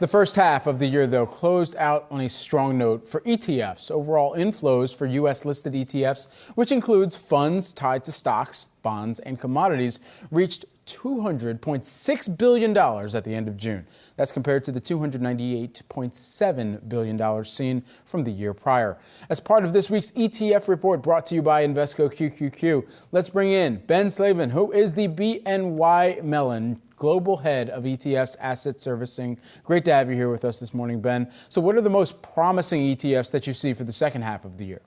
The first half of the year, though, closed out on a strong note for ETFs. Overall inflows for U.S.-listed ETFs, which includes funds tied to stocks, bonds, and commodities, reached $200.6 billion at the end of June. That's compared to the $298.7 billion seen from the year prior. As part of this week's ETF report brought to you by Invesco QQQ, let's bring in Ben Slavin, who is the BNY Mellon Global Head of ETFs Asset Servicing. Great to have you here with us this morning, Ben. So what are the most promising ETFs that you see for the second half of the year?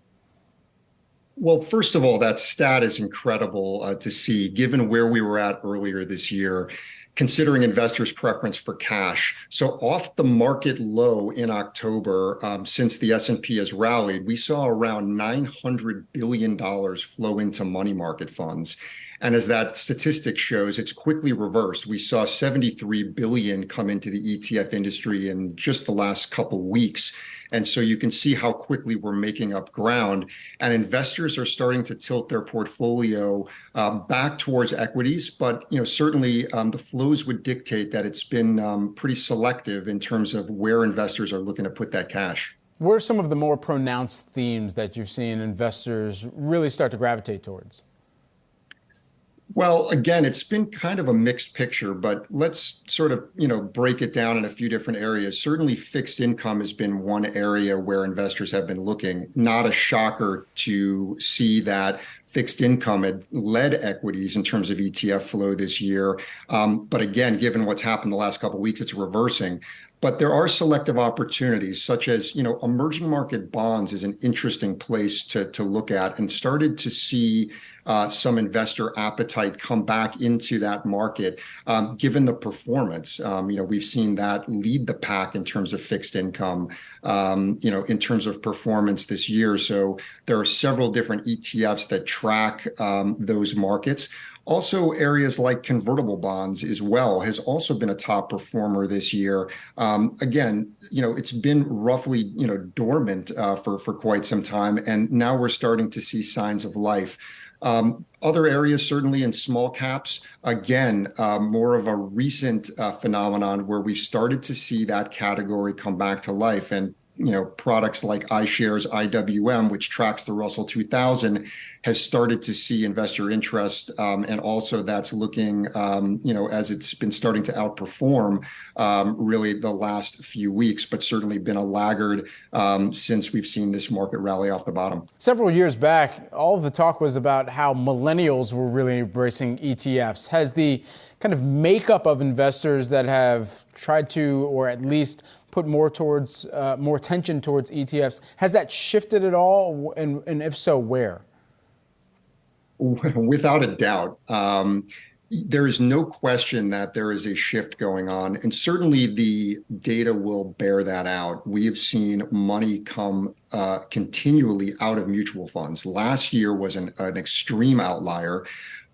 Well, first of all, that stat is incredible to see, given where we were at earlier this year, considering investors' preference for cash. So off the market low in October, since the S&P has rallied, we saw around $900 billion flow into money market funds. And as that statistic shows, it's quickly reversed. We saw 73 billion come into the ETF industry in just the last couple of weeks. And so you can see how quickly we're making up ground, and investors are starting to tilt their portfolio back towards equities. But certainly the flows would dictate that it's been pretty selective in terms of where investors are looking to put that cash. What are some of the more pronounced themes that you've seen investors really start to gravitate towards? Well, again, it's been kind of a mixed picture, but let's sort of, break it down in a few different areas. Certainly fixed income has been one area where investors have been looking. Not a shocker to see that fixed income had led equities in terms of ETF flow this year. But again, given what's happened the last couple of weeks, it's reversing. But there are selective opportunities, such as, emerging market bonds is an interesting place to look at, and started to see some investor appetite come back into that market, given the performance. We've seen that lead the pack in terms of fixed income, in terms of performance this year. So there are several different ETFs that track those markets. Also, areas like convertible bonds as well has also been a top performer this year. Again, it's been roughly, dormant for quite some time, and now we're starting to see signs of life. Other areas, certainly in small caps, again, more of a recent phenomenon where we've started to see that category come back to life. And products like iShares IWM, which tracks the Russell 2000, has started to see investor interest, and also that's looking, as it's been starting to outperform really the last few weeks, but certainly been a laggard since we've seen this market rally off the bottom. Several years back, all of the talk was about how millennials were really embracing ETFs. Has the kind of makeup of investors that have tried to, or at least put more attention towards ETFs, has that shifted at all? And if so, where? Without a doubt. There is no question that there is a shift going on, and certainly the data will bear that out. We have seen money come continually out of mutual funds. Last year was an extreme outlier,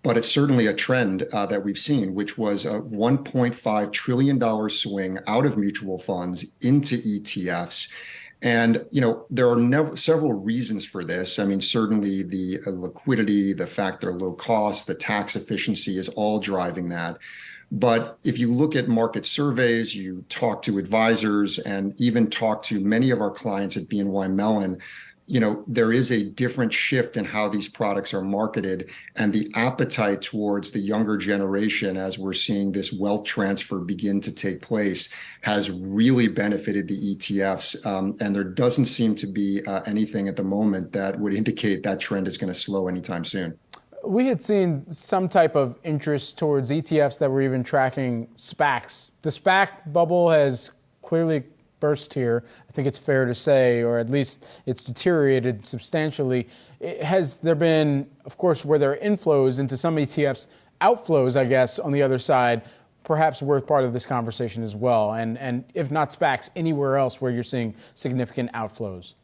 but it's certainly a trend that we've seen, which was a $1.5 trillion swing out of mutual funds into ETFs. And, there are several reasons for this. I mean, certainly the liquidity, the fact they're low cost, the tax efficiency is all driving that. But if you look at market surveys, you talk to advisors, and even talk to many of our clients at BNY Mellon, there is a different shift in how these products are marketed, and the appetite towards the younger generation, as we're seeing this wealth transfer begin to take place, has really benefited the ETFs. And there doesn't seem to be anything at the moment that would indicate that trend is going to slow anytime soon. We had seen some type of interest towards ETFs that were even tracking SPACs. The SPAC bubble has clearly burst here. I think it's fair to say, or at least it's deteriorated substantially. Has there been, of course, where there are inflows into some ETFs, outflows, I guess, on the other side, perhaps worth part of this conversation as well? And if not SPACs, anywhere else where you're seeing significant outflows?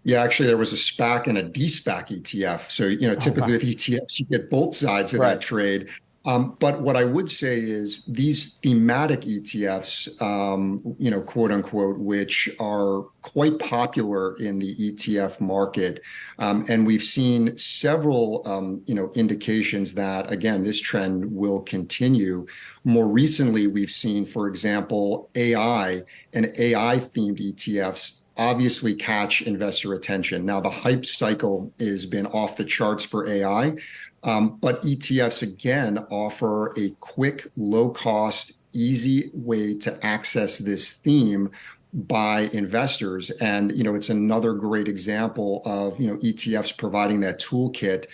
Yeah, actually, there was a SPAC and a de-SPAC ETF. So, typically with ETFs, you get both sides of that trade. But what I would say is these thematic ETFs, quote unquote, which are quite popular in the ETF market, and we've seen several, indications that, again, this trend will continue. More recently, we've seen, for example, AI and AI-themed ETFs obviously catch investor attention. Now, the hype cycle has been off the charts for AI. But ETFs, again, offer a quick, low-cost, easy way to access this theme by investors. And, it's another great example of, ETFs providing that toolkit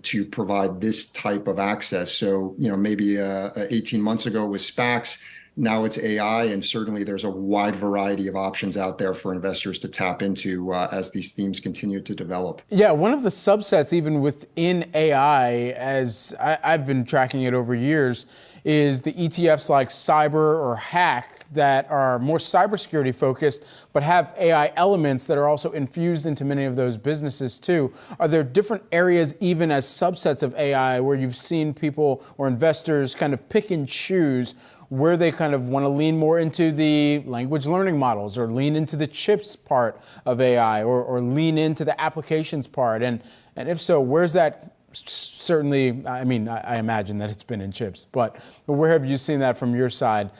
to provide this type of access. So, maybe 18 months ago with SPACs, now it's AI, and certainly there's a wide variety of options out there for investors to tap into as these themes continue to develop. Yeah, one of the subsets even within AI, as I've been tracking it over years, is the ETFs like cyber or hack that are more cybersecurity focused, but have AI elements that are also infused into many of those businesses too. Are there different areas, even as subsets of AI, where you've seen people or investors kind of pick and choose where they kind of want to lean more into the language learning models, or lean into the chips part of AI, or lean into the applications part? And if so, where's that? Certainly, I mean, I imagine that it's been in chips, but where have you seen that from your side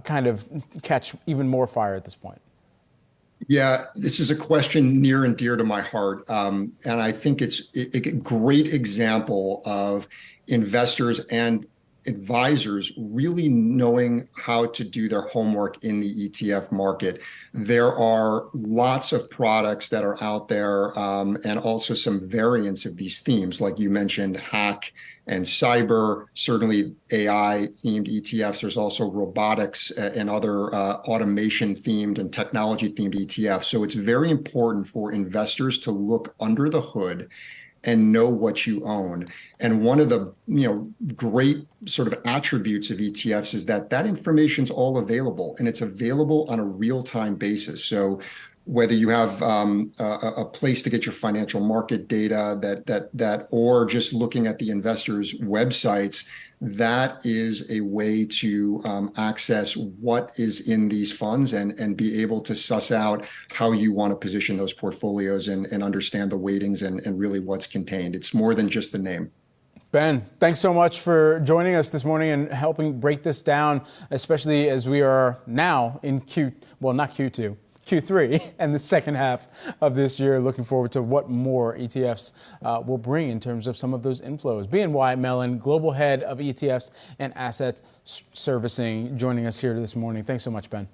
kind of catch even more fire at this point? Yeah, this is a question near and dear to my heart. And I think it's a great example of investors and advisors really knowing how to do their homework in the ETF market. There are lots of products that are out there, and also some variants of these themes, like you mentioned, hack and cyber, certainly AI themed ETFs. There's also robotics and other automation themed and technology themed ETFs. So it's very important for investors to look under the hood and know what you own. And one of the great sort of attributes of ETFs is that that information's all available, and it's available on a real-time basis. So whether you have a place to get your financial market data, that or just looking at the investors' websites, that is a way to access what is in these funds, and be able to suss out how you want to position those portfolios, and understand the weightings and really what's contained. It's more than just the name. Ben, thanks so much for joining us this morning and helping break this down, especially as we are now in not Q2. Q3 and the second half of this year. Looking forward to what more ETFs will bring in terms of some of those inflows. BNY Mellon, Global Head of ETFs and Asset Servicing, joining us here this morning. Thanks so much, Ben.